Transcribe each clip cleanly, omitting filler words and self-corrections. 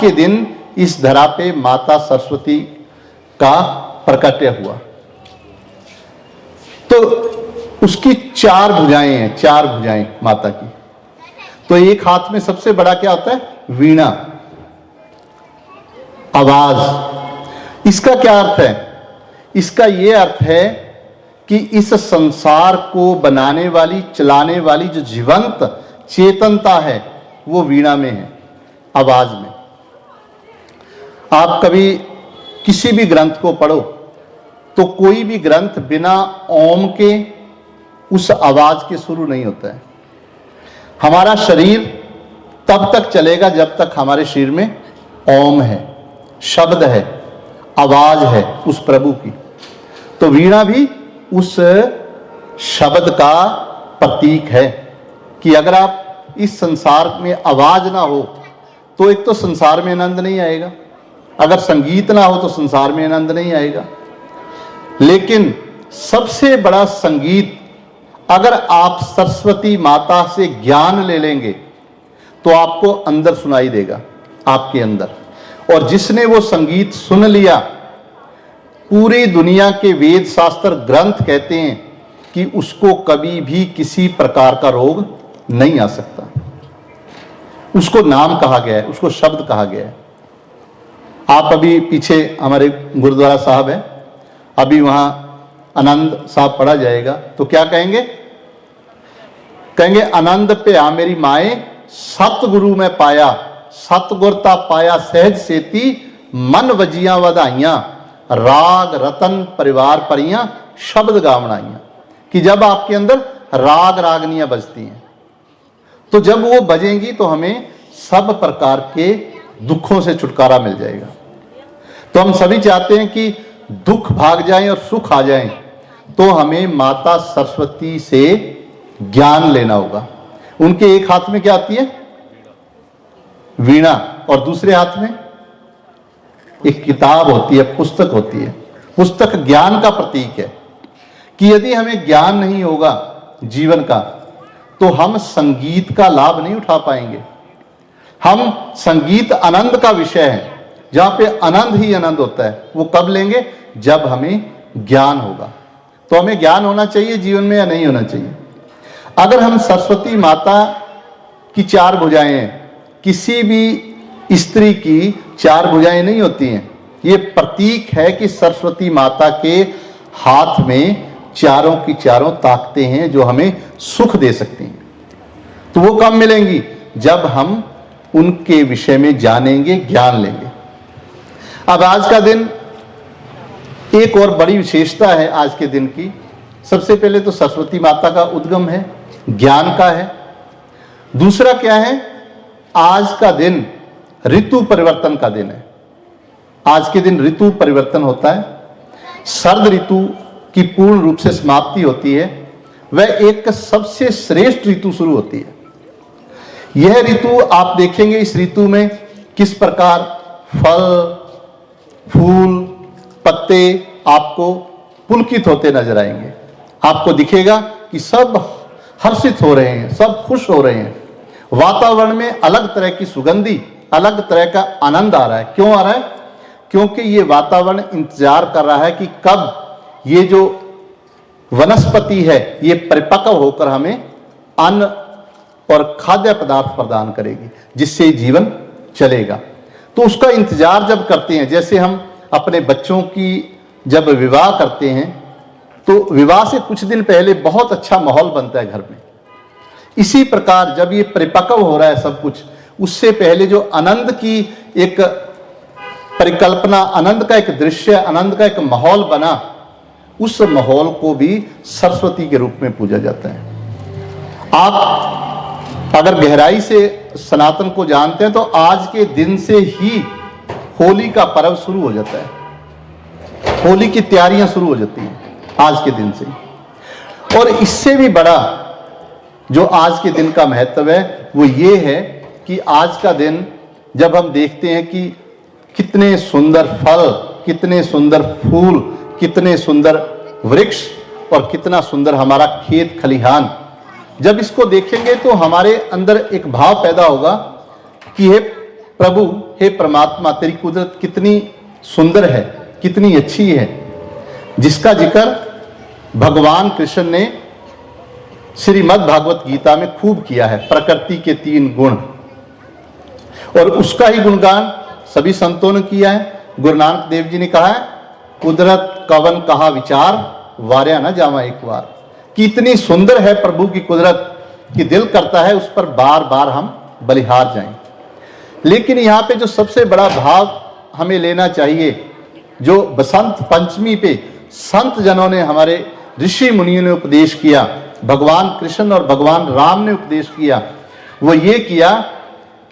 के दिन इस धरा पे माता सरस्वती का प्रकट्य हुआ। तो उसकी 4 भुजाएं हैं, 4 भुजाएं माता की। तो एक हाथ में सबसे बड़ा क्या होता है? वीणा, आवाज। इसका क्या अर्थ है? इसका यह अर्थ है कि इस संसार को बनाने वाली, चलाने वाली जो जीवंत चेतनता है वो वीणा में है, आवाज में। आप कभी किसी भी ग्रंथ को पढ़ो तो कोई भी ग्रंथ बिना ओम के, उस आवाज के शुरू नहीं होता है। हमारा शरीर तब तक चलेगा जब तक हमारे शरीर में ओम है, शब्द है, आवाज है उस प्रभु की। तो वीणा भी उस शब्द का प्रतीक है कि अगर आप इस संसार में आवाज ना हो तो एक तो संसार में आनंद नहीं आएगा, अगर संगीत ना हो तो संसार में आनंद नहीं आएगा। लेकिन सबसे बड़ा संगीत, अगर आप सरस्वती माता से ज्ञान ले लेंगे तो आपको अंदर सुनाई देगा, आपके अंदर। और जिसने वो संगीत सुन लिया, पूरी दुनिया के वेद शास्त्र ग्रंथ कहते हैं कि उसको कभी भी किसी प्रकार का रोग नहीं आ सकता। उसको नाम कहा गया है, उसको शब्द कहा गया है। आप अभी पीछे हमारे गुरुद्वारा साहब है, अभी वहां आनंद साहब पढ़ा जाएगा तो क्या कहेंगे? कहेंगे आनंद पे आ मेरी माए, सतगुरु में पाया, सतगुरता पाया सहज सेती, मन वजियां वधाइयां, राग रतन परिवार परियां, शब्द गावनाइयां। कि जब आपके अंदर राग रागनियां बजती हैं, तो जब वो बजेंगी तो हमें सब प्रकार के दुखों से छुटकारा मिल जाएगा। तो हम सभी चाहते हैं कि दुख भाग जाएं और सुख आ जाएं, तो हमें माता सरस्वती से ज्ञान लेना होगा। उनके एक हाथ में क्या आती है? वीणा, और दूसरे हाथ में एक किताब होती है, पुस्तक होती है। पुस्तक ज्ञान का प्रतीक है कि यदि हमें ज्ञान नहीं होगा जीवन का तो हम संगीत का लाभ नहीं उठा पाएंगे। हम संगीत आनंद का विषय है, जहां पे आनंद ही आनंद होता है। वो कब लेंगे? जब हमें ज्ञान होगा। तो हमें ज्ञान होना चाहिए जीवन में या नहीं होना चाहिए? अगर हम सरस्वती माता की 4 भुजाएं हैं, किसी भी स्त्री की 4 भुजाएं नहीं होती हैं। ये प्रतीक है कि सरस्वती माता के हाथ में चारों की चारों ताकतें हैं जो हमें सुख दे सकती हैं। तो वो कब मिलेंगी? जब हम उनके विषय में जानेंगे, ज्ञान लेंगे। अब आज का दिन, एक और बड़ी विशेषता है आज के दिन की। सबसे पहले तो सरस्वती माता का उद्गम है, ज्ञान का है। दूसरा क्या है? आज का दिन ऋतु परिवर्तन का दिन है। आज के दिन ऋतु परिवर्तन होता है। शरद ऋतु की पूर्ण रूप से समाप्ति होती है, वह एक सबसे श्रेष्ठ ऋतु शुरू होती है। यह ऋतु आप देखेंगे, इस ऋतु में किस प्रकार फल, फूल, पत्ते आपको पुलकित होते नजर आएंगे। आपको दिखेगा कि सब हर्षित हो रहे हैं, सब खुश हो रहे हैं। वातावरण में अलग तरह की सुगंधी, अलग तरह का आनंद आ रहा है। क्यों आ रहा है? क्योंकि ये वातावरण इंतजार कर रहा है कि कब ये जो वनस्पति है ये परिपक्व होकर हमें अन्न और खाद्य पदार्थ प्रदान करेगी, जिससे जीवन चलेगा। तो उसका इंतजार जब करते हैं, जैसे हम अपने बच्चों की जब विवाह करते हैं तो विवाह से कुछ दिन पहले बहुत अच्छा माहौल बनता है घर में। इसी प्रकार जब ये परिपक्व हो रहा है सब कुछ, उससे पहले जो आनंद की एक परिकल्पना, आनंद का एक दृश्य, आनंद का एक माहौल बना, उस माहौल को भी सरस्वती के रूप में पूजा जाता है। आप अगर गहराई से सनातन को जानते हैं तो आज के दिन से ही होली का पर्व शुरू हो जाता है। होली की तैयारियां शुरू हो जाती हैं आज के दिन से। और इससे भी बड़ा जो आज के दिन का महत्व है वो ये है कि आज का दिन जब हम देखते हैं कि कितने सुंदर फल, कितने सुंदर फूल, कितने सुंदर वृक्ष और कितना सुंदर हमारा खेत खलिहान, जब इसको देखेंगे तो हमारे अंदर एक भाव पैदा होगा कि हे प्रभु, हे परमात्मा, तेरी कुदरत कितनी सुंदर है, कितनी अच्छी है, जिसका जिक्र भगवान कृष्ण ने श्रीमद् भागवत गीता में खूब किया है। प्रकृति के 3 गुण, और उसका ही गुणगान सभी संतों ने किया है। गुरु नानक देव जी ने कहा है, कुदरत कवन कहा विचार, वार्या न जावा एक बार। कि इतनी सुंदर है प्रभु की कुदरत कि दिल करता है उस पर बार बार हम बलिहार जाएं। लेकिन यहाँ पे जो सबसे बड़ा भाव हमें लेना चाहिए, जो बसंत पंचमी पे संत जनों ने, हमारे ऋषि मुनियों ने उपदेश किया, भगवान कृष्ण और भगवान राम ने उपदेश किया, वो ये किया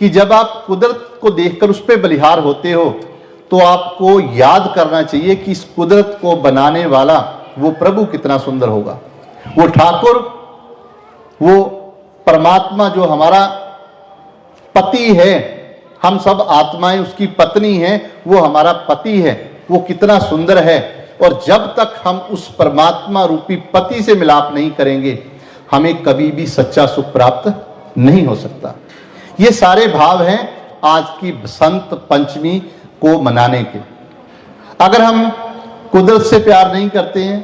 कि जब आप कुदरत को देखकर उस पर बलिहार होते हो तो आपको याद करना चाहिए कि इस कुदरत को बनाने वाला वो प्रभु कितना सुंदर होगा, वो ठाकुर, वो परमात्मा जो हमारा पति है, हम सब आत्माएं उसकी पत्नी हैं, वो हमारा पति है, वो कितना सुंदर है। और जब तक हम उस परमात्मा रूपी पति से मिलाप नहीं करेंगे, हमें कभी भी सच्चा सुख प्राप्त नहीं हो सकता। ये सारे भाव हैं आज की बसंत पंचमी को मनाने के। अगर हम कुदरत से प्यार नहीं करते हैं,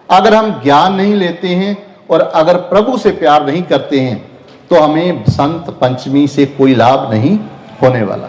अगर हम ज्ञान नहीं लेते हैं, और अगर प्रभु से प्यार नहीं करते हैं, तो हमें बसंत पंचमी से कोई लाभ नहीं होने वाला।